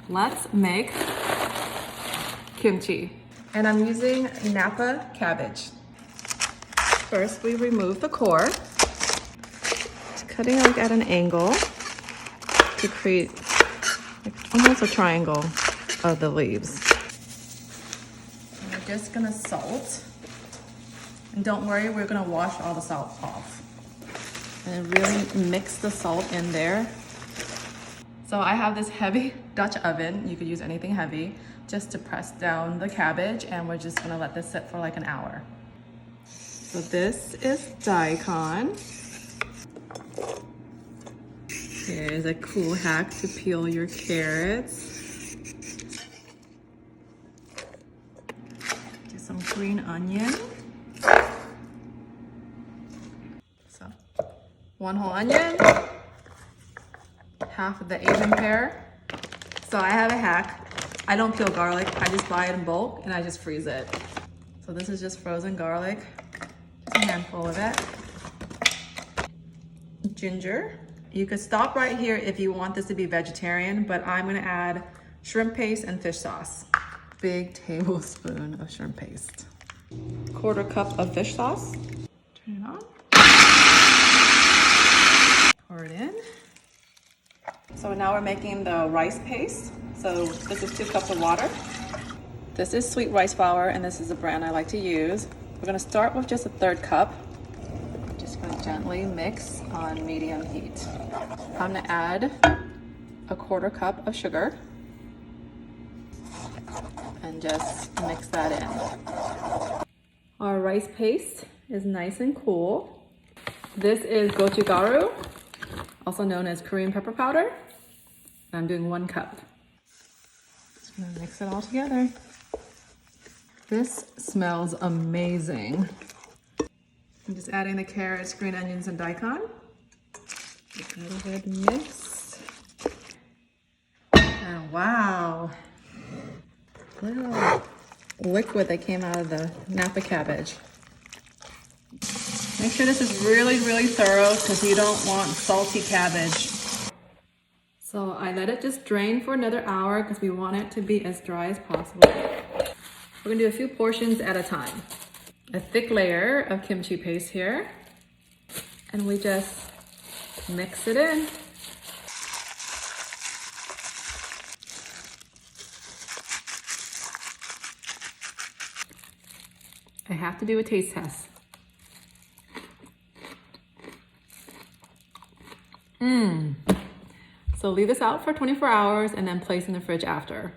let's make kimchi. And I'm using Napa cabbage. First, we remove the core. Just cutting like at an angle to create like almost a triangle of the leaves. And we're just gonna salt. And don't worry, we're gonna wash all the salt off. And really mix the salt in there. So I have this heavy Dutch oven, you could use anything heavy, just to press down the cabbage, and we're just gonna let this sit for like an hour. So this is daikon. Here's a cool hack to peel your carrots. Do some green onion. So, 1 whole onion, half of the Asian pear. So I have a hack. I don't peel garlic, I just buy it in bulk and I just freeze it. So this is just frozen garlic, just a handful of it. Ginger. You could stop right here if you want this to be vegetarian, but I'm gonna add shrimp paste and fish sauce. Big tablespoon of shrimp paste. 1/4 cup of fish sauce. Turn it on. Pour it in. So now we're making the rice paste. So this is 2 cups of water. This is sweet rice flour, and this is the brand I like to use. We're gonna start with just a 1/3 cup. Just gonna gently mix on medium heat. I'm gonna add a 1/4 cup of sugar and just mix that in. Our rice paste is nice and cool. This is Gochugaru, also known as Korean pepper powder. I'm doing 1 cup. Just gonna mix it all together. This smells amazing. I'm just adding the carrots, green onions, and daikon. Get a little bit mixed. And wow, look at all the liquid that came out of the Napa cabbage. Make sure this is really, really thorough because you don't want salty cabbage. So I let it just drain for another hour because we want it to be as dry as possible. We're gonna do a few portions at a time. A thick layer of kimchi paste here, and we just mix it in. I have to do a taste test. So leave this out for 24 hours and then place in the fridge after.